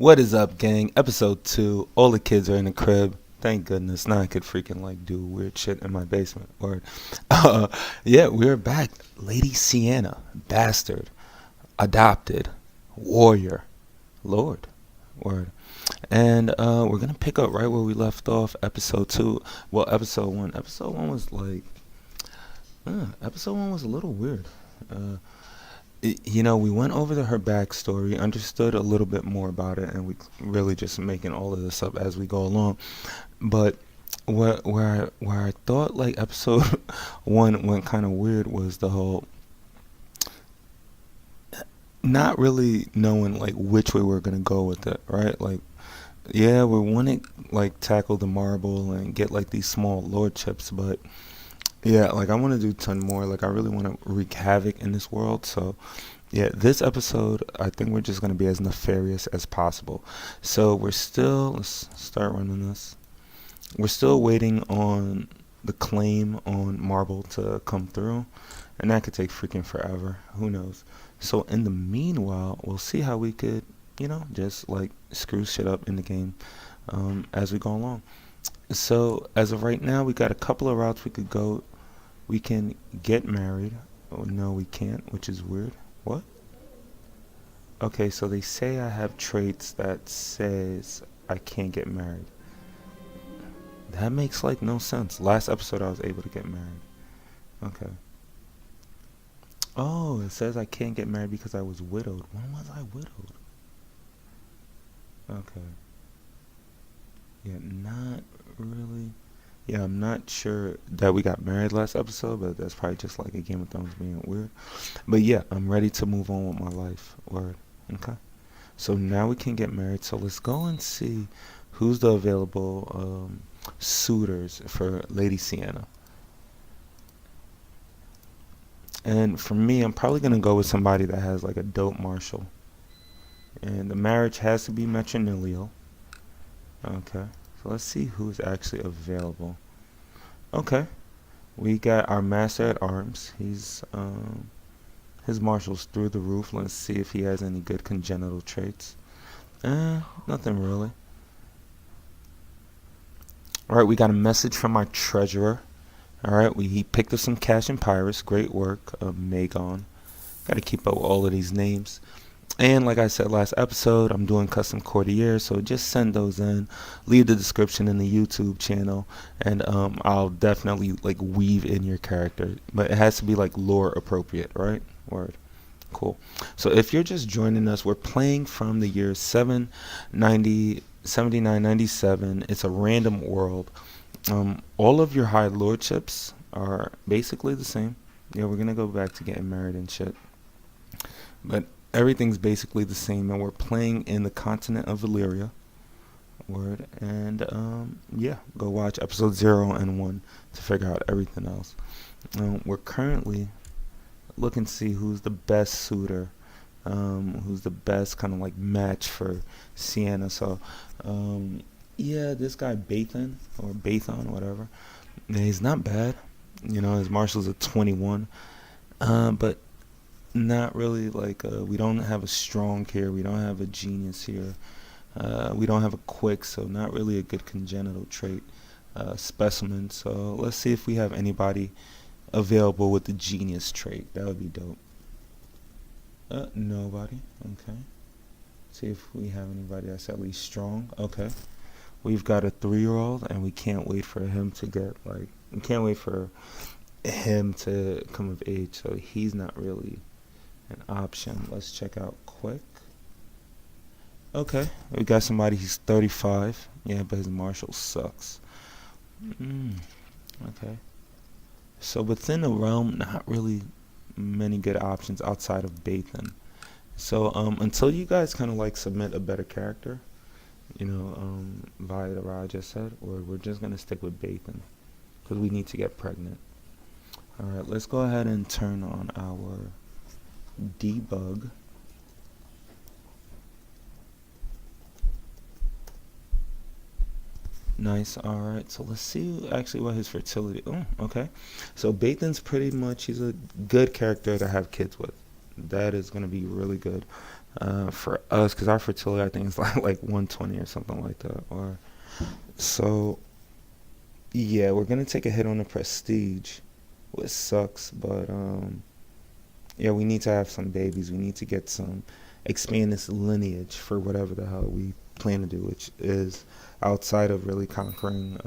What is up, gang? Episode 2. All the kids are in the crib. Thank goodness. Now I could freaking do weird shit in my basement. Word. Yeah, we're back. Lady Sienna. Bastard. Adopted. Warrior. Lord. Word. And we're going to pick up right where we left off. Episode 2. Well, episode 1. Episode 1 was episode 1 was a little weird. We went over her backstory, understood a little bit more about it, and we really just making all of this up as we go along. But where I thought episode 1 went kind of weird was the whole not really knowing which way we're gonna go with it, right? Yeah, we want to tackle the marble and get these small lordships, but yeah, I want to do a ton more. I really want to wreak havoc in this world. So, yeah, this episode, I think we're just going to be as nefarious as possible. So, let's start running this. We're still waiting on the claim on Marble to come through. And that could take freaking forever. Who knows? So, in the meanwhile, we'll see how we could, just screw shit up in the game as we go along. So, as of right now, we got a couple of routes we could go. We can get married. Oh, no, we can't, which is weird. What? Okay, so they say I have traits that says I can't get married. That makes no sense. Last episode I was able to get married. Okay. Oh, it says I can't get married because I was widowed. When was I widowed? Okay. Yeah, not really. Yeah, I'm not sure that we got married last episode, but that's probably just a Game of Thrones being weird. But yeah, I'm ready to move on with my life. Word. Okay. So now we can get married. So let's go and see who's the available suitors for Lady Sienna. And for me, I'm probably going to go with somebody that has a dope martial. And the marriage has to be matrilineal. Okay. So let's see who's actually available. Okay, we got our master at arms. He's his martial's through the roof. Let's see if he has any good congenital traits. Nothing really. All right, we got a message from our treasurer. All right, he picked up some cash in Pyrus. Great work, Magon. Got to keep up with all of these names. And like I said last episode, I'm doing custom courtiers, so just send those in. Leave the description in the YouTube channel, and I'll definitely weave in your character. But it has to be lore appropriate, right? Word. Cool. So if you're just joining us, we're playing from the year 7997. It's a random world. All of your high lordships are basically the same. Yeah, we're gonna go back to getting married and shit. But everything's basically the same, and we're playing in the continent of ELYRIAN. Word. And yeah, go watch episode 0 and 1 to figure out everything else. We're currently looking to see who's the best suitor, who's the best kind of match for Sienna. So yeah, this guy Bathan, or Bathon, whatever. Yeah, he's not bad. His martial's a 21, but not really we don't have a strong here, we don't have a genius here, we don't have a quick, so not really a good congenital trait specimen. So let's see if we have anybody available with the genius trait. That would be dope. Nobody. Okay, see if we have anybody that's at least strong. Okay, we've got a 3-year-old, and we can't wait for him to get we can't wait for him to come of age, so he's not really an option. Let's check out quick. Okay, we got somebody. He's 35. Yeah, but his martial sucks. Okay, so within the realm, not really many good options outside of Bathan. So until you guys kind of submit a better character, via the route I just said, or we're just gonna stick with Bathan because we need to get pregnant. All right, let's go ahead and turn on our debug. Nice. All right, so let's see actually what his fertility. Oh, okay. So Bathan's pretty much, he's a good character to have kids with. That is going to be really good. for us, because our fertility I think is like 120 or something like that. Or so yeah, we're gonna take a hit on the prestige, which sucks, but yeah, we need to have some babies. We need to get some expand this lineage for whatever the hell we plan to do, which is outside of really conquering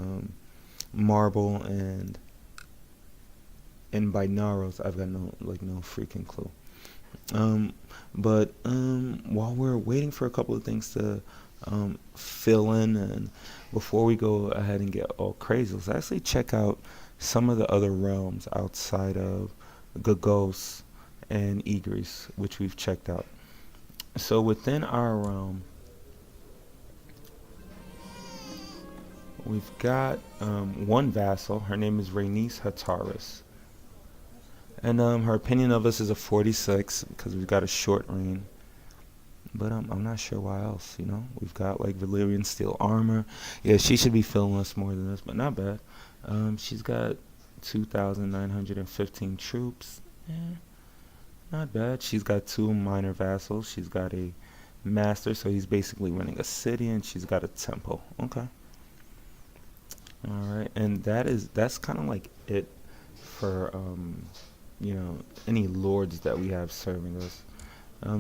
marble and binaurals. I've got no freaking clue. Um, but while we're waiting for a couple of things to fill in, and before we go ahead and get all crazy, let's actually check out some of the other realms outside of Gagos and Igris, which we've checked out. So within our realm, we've got one vassal. Her name is Rhaenys Hataris. And her opinion of us is a 46 because we've got a short reign. But I'm not sure why else, you know? We've got like Valyrian steel armor. Yeah, she should be filling us more than this, but not bad. She's got 2,915 troops. Yeah, not bad. She's got two minor vassals. She's got a master, so he's basically running a city, and she's got a temple. Okay. All right, and that's kind of like it for any lords that we have serving us.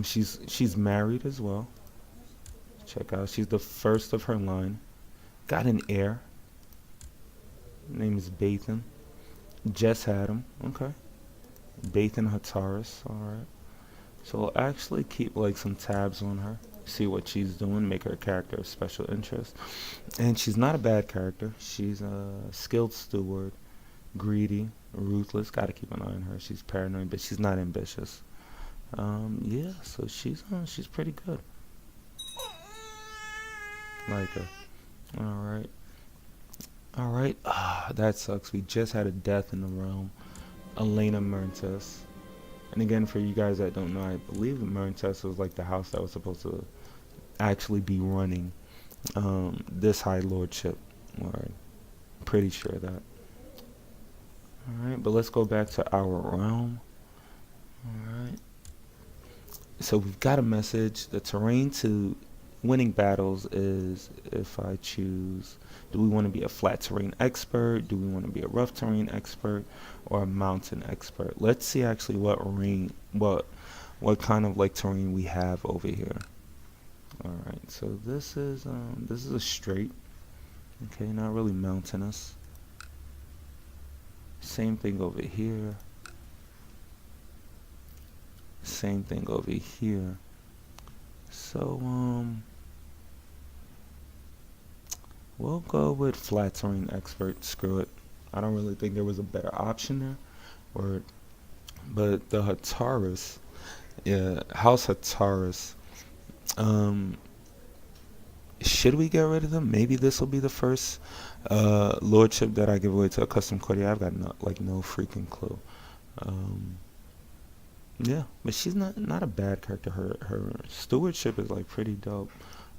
She's married as well. Check out, she's the first of her line. Got an heir. Name is Bathan. Just had him. Okay. Bathan Hataris. All right. So we'll actually keep like some tabs on her, see what she's doing, make her a character of special interest. And she's not a bad character. She's a skilled steward, greedy, ruthless. Got to keep an eye on her. She's paranoid, but she's not ambitious. Yeah, so she's pretty good. Like her. All right. All right. That sucks. We just had a death in the realm. Elena Merntes. And again, for you guys that don't know, I believe Merntes was like the house that was supposed to actually be running this high lordship. Or pretty sure of that. All right, but let's go back to our realm. All right. So we've got a message. The terrain to winning battles is if I choose, do we want to be a flat terrain expert? Do we want to be a rough terrain expert or a mountain expert? Let's see actually what kind of like terrain we have over here. All right, so this is a straight. Okay, not really mountainous. Same thing over here. Same thing over here. So we'll go with flat terrain expert. Screw it. I don't really think there was a better option there. But the Hataris, yeah, House Hataris. Should we get rid of them? Maybe this will be the first lordship that I give away to a custom courtier. I've got no freaking clue. Yeah, but she's not a bad character. Her stewardship is like pretty dope.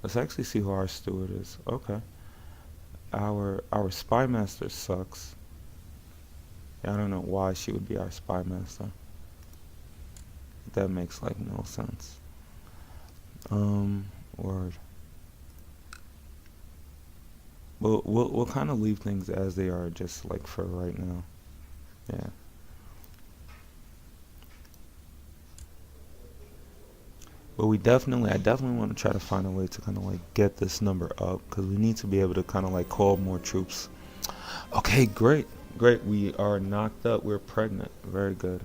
Let's actually see who our steward is. Okay. Our spy master sucks. Yeah, I don't know why she would be our spy master. That makes like no sense. Word. We'll kind of leave things as they are, just like for right now. Yeah. But I definitely want to try to find a way to kind of like get this number up, because we need to be able to kind of like call more troops. Okay, great. We are knocked up. We're pregnant. Very good.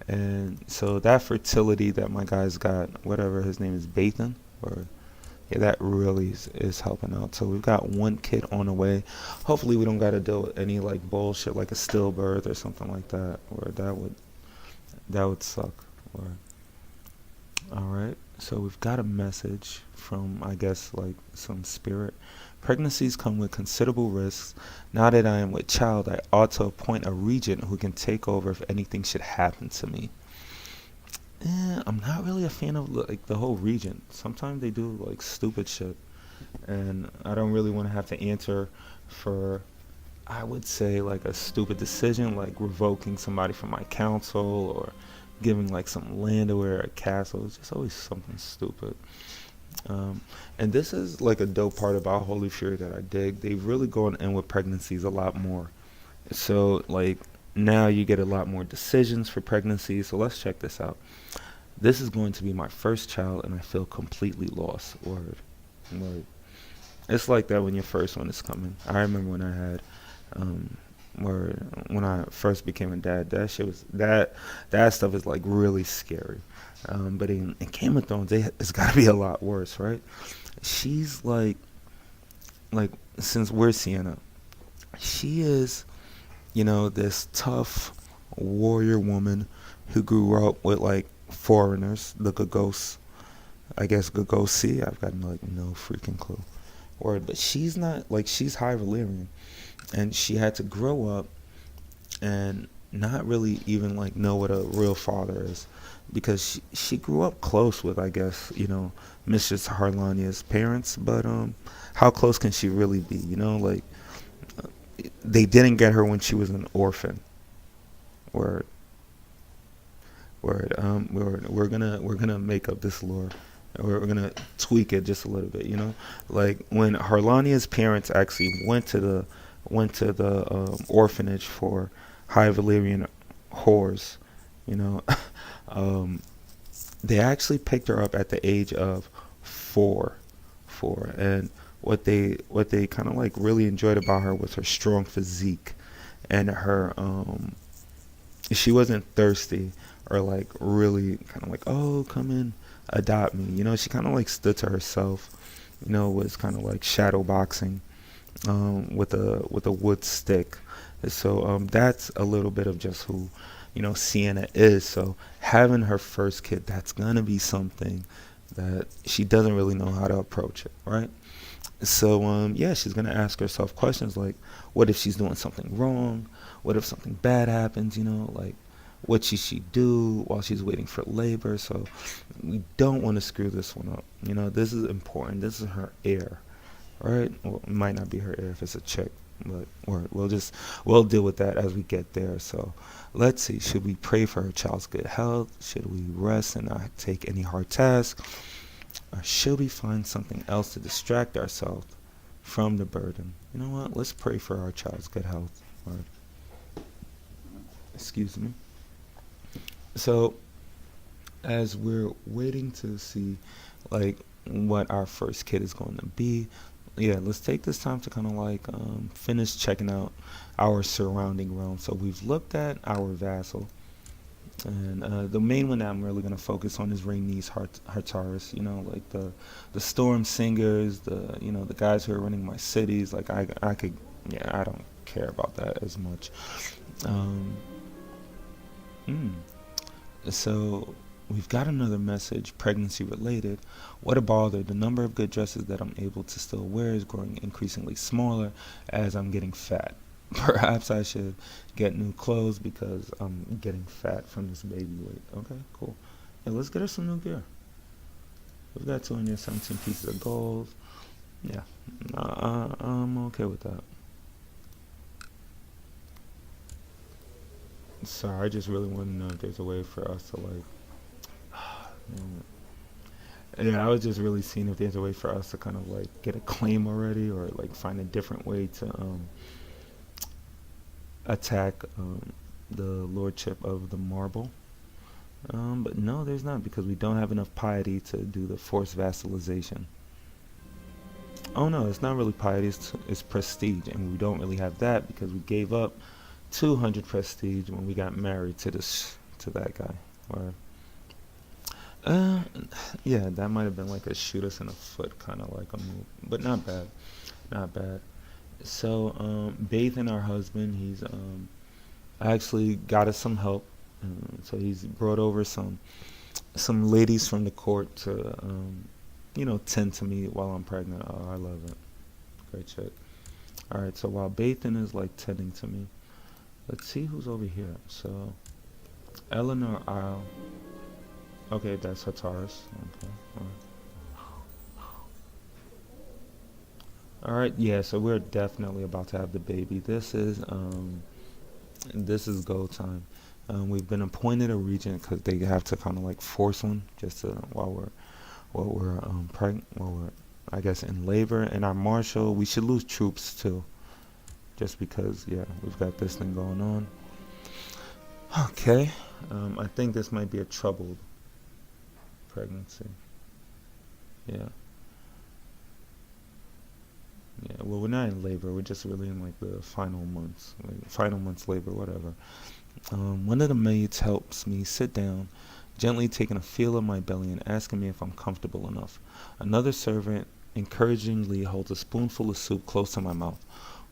And so that fertility that my guy's got, whatever his name is, Bathan, or yeah, that really is helping out. So we've got one kid on the way. Hopefully we don't got to deal with any like bullshit like a stillbirth or something like that, or that would suck. Or alright, so we've got a message from, I guess, like some spirit. Pregnancies come with considerable risks. Now that I am with child, I ought to appoint a regent who can take over if anything should happen to me. I'm not really a fan of like the whole regent. Sometimes they do like stupid shit, and I don't really want to have to answer for, I would say, like a stupid decision, like revoking somebody from my council, or giving like some land away or a castle. It's just always something stupid. Um, and this is like a dope part about Holy Fury that I dig. They've really gone in with pregnancies a lot more. So like now you get a lot more decisions for pregnancy. So let's check this out. This is going to be my first child, and I feel completely lost. Word, word. It's like that when your first one is coming. I remember when I had, um, where when I first became a dad, that shit was that stuff is like really scary. But in Game of Thrones, it's got to be a lot worse, right? She's like since we're Sienna, she is this tough warrior woman who grew up with like foreigners, the Gagos. I guess Gagosi. I've got like no freaking clue. Word, but she's not like she's high Valyrian, and she had to grow up and not really even like know what a real father is, because she grew up close with, I guess, Mistress Harlania's parents, but how close can she really be? Like they didn't get her when she was an orphan. Word, word. We're gonna make up this lore. We're gonna tweak it just a little bit. Like when Harlania's parents actually went to the orphanage for High Valyrian whores. You know, um, they actually picked her up at the age of four, and what they kind of like really enjoyed about her was her strong physique and her she wasn't thirsty or like really kind of like, oh, come in, adopt me. She kind of like stood to herself. Was kind of like shadow boxing with a wood stick. And so that's a little bit of just who Sienna is. So having her first kid, that's gonna be something that she doesn't really know how to approach it, right? So yeah, she's gonna ask herself questions like, what if she's doing something wrong? What if something bad happens? Like what should she do while she's waiting for labor? So we don't want to screw this one up. This is important. This is her heir, right? Well, it might not be her heir if it's a chick, but we'll deal with that as we get there. So let's see. Should we pray for her child's good health? Should we rest and not take any hard tasks? Or should we find something else to distract ourselves from the burden? You know what? Let's pray for our child's good health. Or, excuse me. So, as we're waiting to see, like, what our first kid is going to be, yeah, let's take this time to kind of like finish checking out our surrounding realm. So we've looked at our vassal, and the main one that I'm really gonna focus on is Rhaenys Hartaris. Like the Storm Singers, the guys who are running my cities. Like I could, yeah, I don't care about that as much. Um, mm. So we've got another message, pregnancy related. What a bother. The number of good dresses that I'm able to still wear is growing increasingly smaller as I'm getting fat. Perhaps I should get new clothes because I'm getting fat from this baby weight. Okay, cool. Yeah, let's get her some new gear. We've got 217 pieces of gold. Yeah, I'm okay with that. Sorry, I just really want to know if there's a way for us to like. Yeah, I was just really seeing if there's a way for us to kind of like get a claim already, or like find a different way to attack the lordship of the marble. But no, there's not, because we don't have enough piety to do the forced vassalization. Oh no, it's not really piety, it's prestige, and we don't really have that because we gave up 200 prestige when we got married to that guy. Or uh, yeah, that might have been like a shoot us in the foot kind of like a move, but not bad, not bad. So Bathan, our husband, he's actually got us some help. So he's brought over some ladies from the court to tend to me while I'm pregnant. Oh, I love it. Great chick. All right. So while Bathan is like tending to me, let's see who's over here. So Eleanor Isle. Okay, that's Hataris. Okay. All right. Yeah. So we're definitely about to have the baby. This is go time. We've been appointed a regent because they have to kind of like force one just to, while we're pregnant, while we're, I guess, in labor. And our marshal, we should lose troops too, just because, yeah, we've got this thing going on. Okay, I think this might be a troubled pregnancy. Yeah, yeah. Well, we're not in labor. We're just really in like the final months labor, whatever. One of the maids helps me sit down, gently taking a feel of my belly and asking me if I'm comfortable enough. Another servant encouragingly holds a spoonful of soup close to my mouth.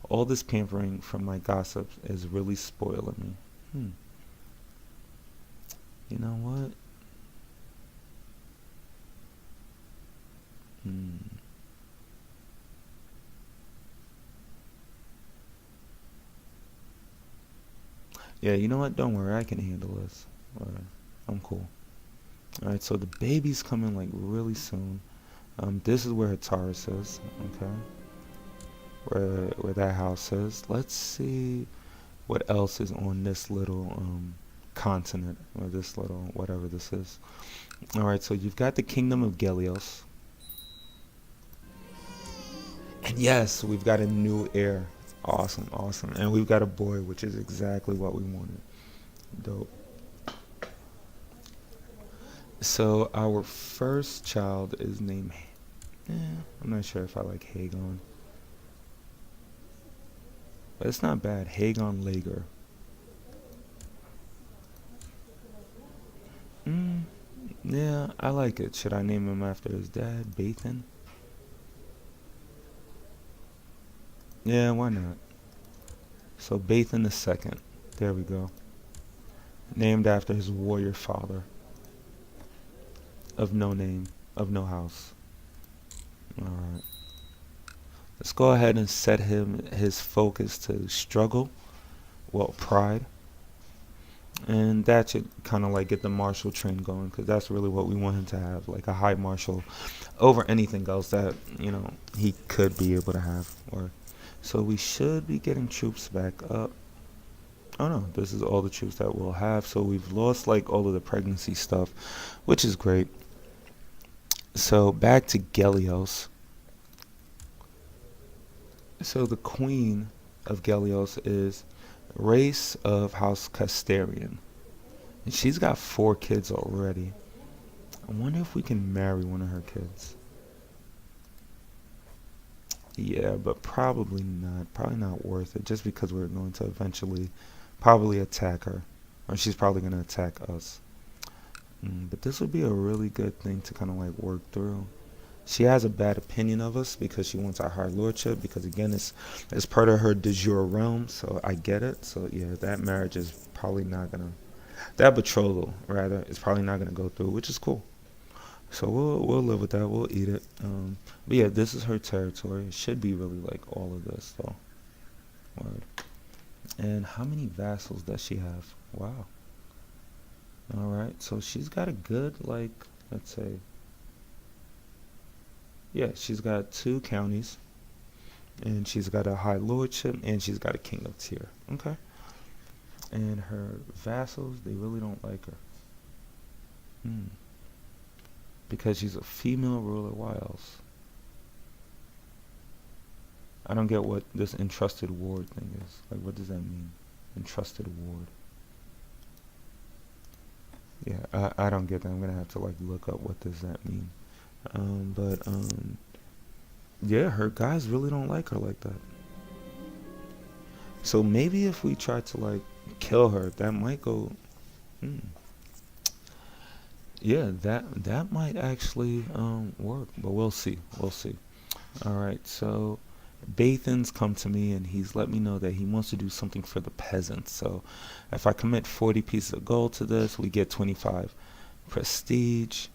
All this pampering from my gossip is really spoiling me. You know what? Hmm. Yeah, you know what? Don't worry, I can handle this. Alright, I'm cool. Alright, so the baby's coming like really soon. This is where Taurus is, okay? Where that house is. Let's see what else is on this little continent, or this little whatever this is. Alright, so you've got the kingdom of Gelios. And yes, we've got a new heir. Awesome, awesome. And we've got a boy, which is exactly what we wanted. Dope. So our first child is named, I'm not sure if I like Hagon, but it's not bad. Hagon LAEGYR. Mm, yeah, I like it. Should I name him after his dad, Bathan? Yeah, why not? So Bathan the second. There we go. Named after his warrior father of no name, of no house. Alright. Let's go ahead and set his focus to struggle, well, pride. And that should kind of like get the martial train going, because that's really what we want him to have, like a high martial over anything else that, he could be able to have. Or so we should be getting troops back up. Oh no, this is all the troops that we'll have. So we've lost like all of the pregnancy stuff, which is great. So back to Gelios. So the queen of Gelios is race of House Casterian. And she's got 4 kids already. I wonder if we can marry one of her kids. Yeah, but probably not. Probably not worth it, just because we're going to eventually probably attack her. Or she's probably going to attack us. But this would be a really good thing to kind of like work through. She has a bad opinion of us because she wants our high lordship, because again it's part of her de jure realm, so I get it. So yeah, that marriage is probably not gonna, that betrothal rather, is probably not gonna go through, which is cool. So we'll live with that. We'll eat it. But yeah, this is her territory. It should be really like all of this though. Word. And how many vassals does she have? Wow. All right. So she's got a good, like, let's say, yeah, she's got 2 counties, and she's got a high lordship, and she's got a kingdom tier. Okay. And her vassals, they really don't like her. Because she's a female ruler. Why else? I don't get what this entrusted ward thing is. Like, what does that mean? Entrusted ward. Yeah, I don't get that. I'm gonna have to like look up what does that mean. But yeah, her guys really don't like her like that. So maybe if we try to like kill her, that might go. Yeah, that might actually work, but we'll see. We'll see. All right, so Bathan's come to me and he's let me know that he wants to do something for the peasants. So if I commit 40 pieces of gold to this, we get 25 prestige,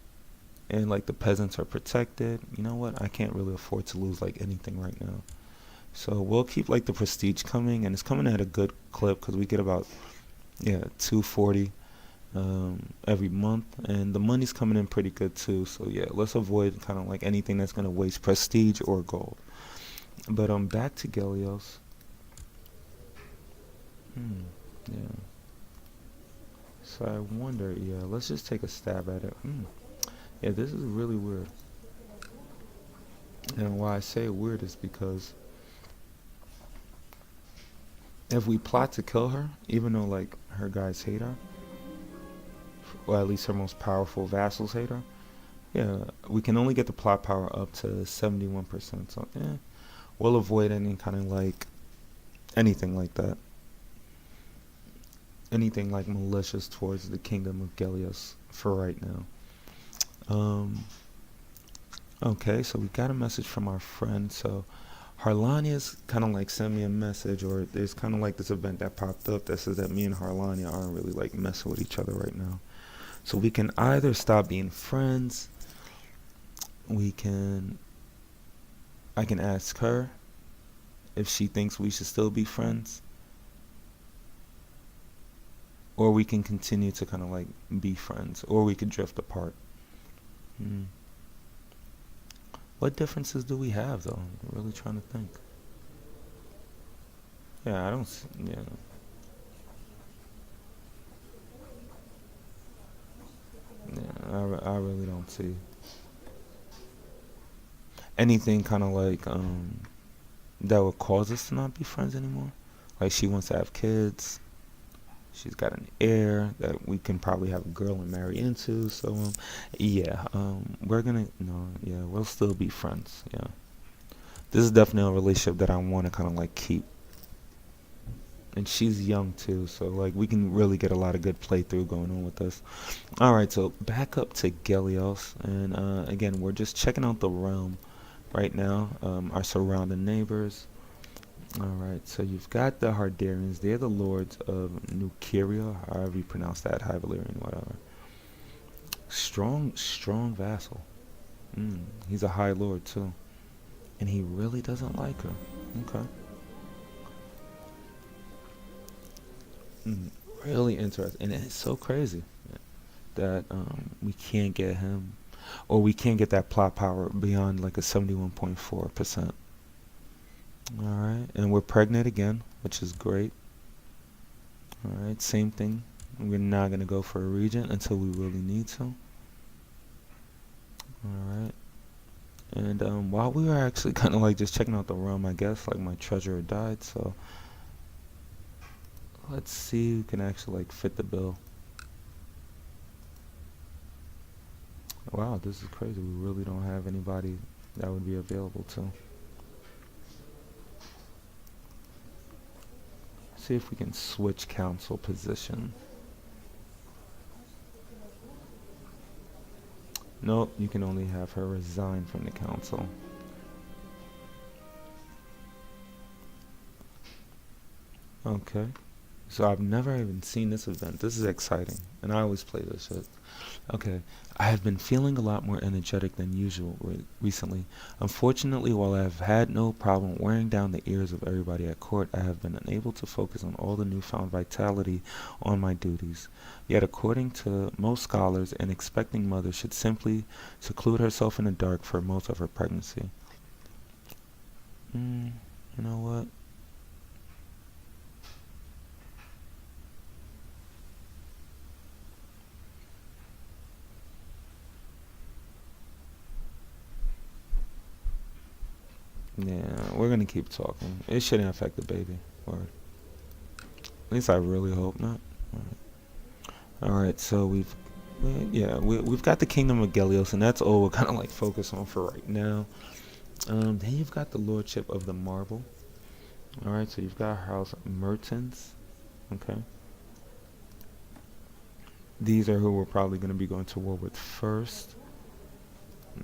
and like the peasants are protected. You know what? I can't really afford to lose like anything right now. So we'll keep like the prestige coming, and it's coming at a good clip because we get about 240 every month, and the money's coming in pretty good too. So yeah, let's avoid kind of like anything that's gonna waste prestige or gold. But back to Gelios. Yeah. So I wonder, yeah, let's just take a stab at it. Yeah, this is really weird. And why I say weird is because if we plot to kill her, even though like her guys hate her, or at least her most powerful vassals hate her, yeah, we can only get the plot power up to 71%. So yeah, we'll avoid any kind of like anything like that. Anything like malicious towards the kingdom of Gelios for right now. Okay, so we got a message from our friend. So Harlania's kind of like sent me a message, or there's kind of like this event that popped up that says that me and Harlania aren't really like messing with each other right now. So we can either stop being friends, we can, I can ask her if she thinks we should still be friends, or we can continue to kind of like be friends, or we could drift apart. Hmm. What differences do we have though? I'm really trying to think. Yeah, I don't. Yeah, yeah. I really don't see anything kind of like that would cause us to not be friends anymore. Like she wants to have kids. She's got an heir that we can probably have a girl and marry into. So yeah, we're gonna no, yeah, we'll still be friends. Yeah, this is definitely a relationship that I want to kind of like keep. And she's young too, so like we can really get a lot of good playthrough going on with this. All right, so back up to Gelios, and again, we're just checking out the realm right now. Our surrounding neighbors. All right, so you've got the Hardarians. They're the lords of Nukiria, however you pronounce that, High Valyrian, whatever. Strong, strong vassal. He's a high lord too, and he really doesn't like her. Okay. Mm, really interesting, and it's so crazy that we can't get him, or we can't get that plot power beyond like a 71.4%. All right, and we're pregnant again, which is great. All right, same thing. We're not gonna go for a regent until we really need to. All right, and while we were actually kind of like just checking out the room, I guess like my treasurer died, so let's see who can actually like fit the bill. Wow, this is crazy. We really don't have anybody that would be available to. See if we can switch council position. Nope, you can only have her resign from the council. Okay. So I've never even seen this event. This is exciting, and I always play this shit. Okay, I have been feeling a lot more energetic than usual recently. Unfortunately, while I have had no problem wearing down the ears of everybody at court, I have been unable to focus on all the newfound vitality on my duties. Yet, according to most scholars, an expecting mother should simply seclude herself in the dark for most of her pregnancy. You know what? Yeah, we're gonna keep talking. It shouldn't affect the baby. Or at least I really hope not. Alright, so we've got the Kingdom of Gelios, and that's all we're kind of like focused on for right now. Then you've got the Lordship of the Marble. Alright, so you've got House Mertens. Okay. These are who we're probably going to be going to war with first.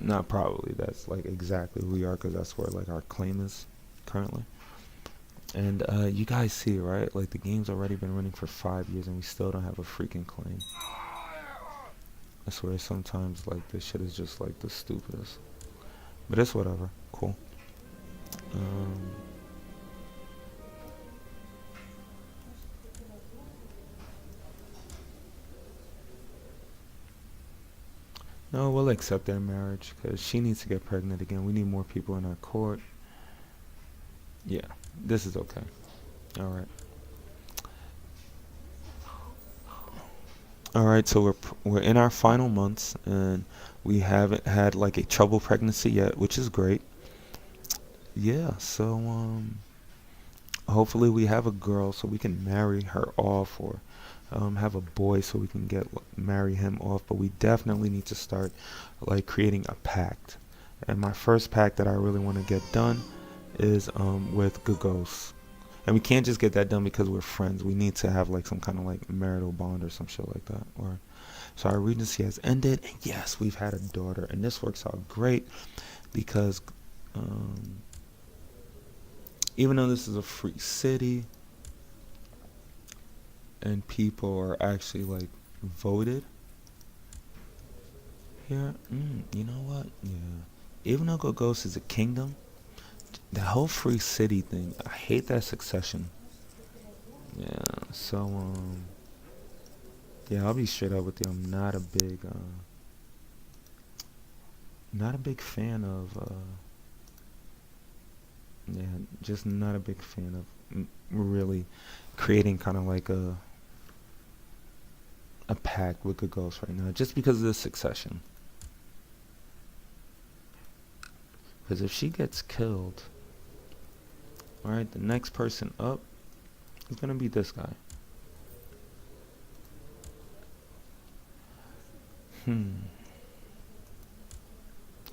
Not probably, that's like exactly who we are, because that's where like our claim is currently. And you guys see, right? Like the game's already been running for 5 years and we still don't have a freaking claim. I swear sometimes like this shit is just like the stupidest. But it's whatever. Cool. Um, no, we'll accept their marriage because she needs to get pregnant again. We need more people in our court. Yeah, this is okay. Alright. All right, so we're in our final months, and we haven't had like a trouble pregnancy yet, which is great. Yeah, so hopefully we have a girl so we can marry her off, or have a boy so we can marry him off. But we definitely need to start like creating a pact. And my first pact that I really want to get done is with Gagos. And we can't just get that done because we're friends. We need to have like some kind of like marital bond or some shit like that. Or so our regency has ended, and yes, we've had a daughter, and this works out great because um, even though this is a free city and people are actually like voted here, you know what? Yeah, even though Gogos is a kingdom, the whole free city thing, I hate that succession. Yeah, so yeah, I'll be straight up with you. I'm not a big fan of yeah, just not a big fan of really creating kind of like a pact with Gagos right now, just because of the succession. Because if she gets killed, all right, the next person up is gonna be this guy.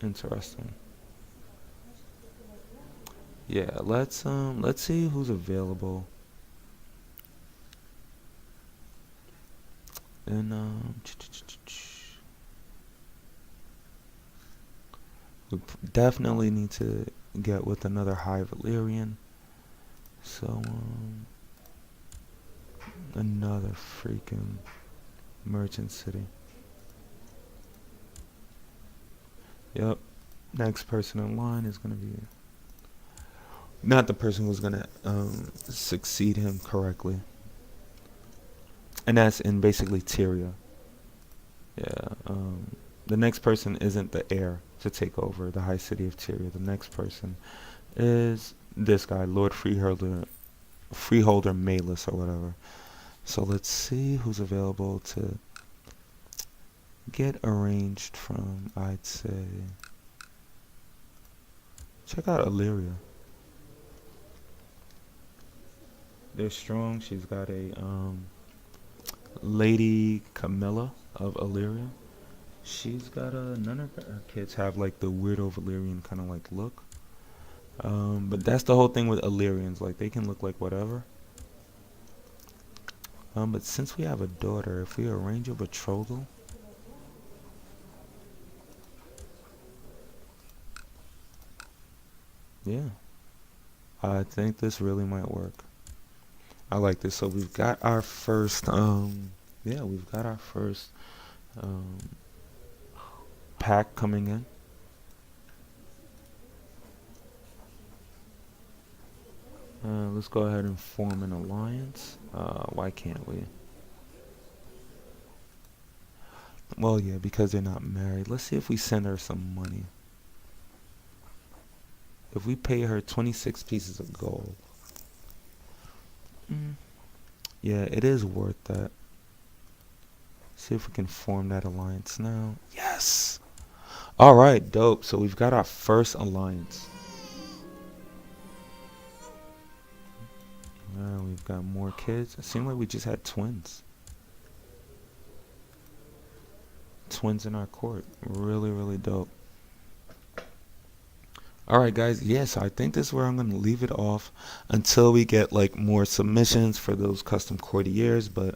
Interesting. Yeah, let's see who's available. And we definitely need to get with another high Valyrian. So another freaking merchant city. Yep. Next person in line is gonna be not the person who's gonna succeed him correctly, and that's in basically Tyria. Yeah. The next person isn't the heir to take over the high city of Tyria. The next person is this guy, Lord Freeholder Malus or whatever. So let's see who's available to get arranged from. I'd say check out Illyria. They're strong. She's got a Lady Camilla of Illyria. She's got none of her kids have like the weirdo Valyrian kind of like look. But that's the whole thing with Illyrians. Like they can look like whatever. But since we have a daughter, if we arrange a betrothal, yeah, I think this really might work. I like this. So we've got our first, yeah, we've got our first um, pack coming in. Let's go ahead and form an alliance. Why can't we? Well, yeah, because they're not married. Let's see if we send her some money. If we pay her 26 pieces of gold. Mm, yeah, it is worth that. See if we can form that alliance now. Yes! Alright, dope. So we've got our first alliance. We've got more kids. It seemed like we just had twins. Twins in our court. Really, really dope. Alright guys, yeah, so I think this is where I'm going to leave it off until we get like more submissions for those custom courtiers. But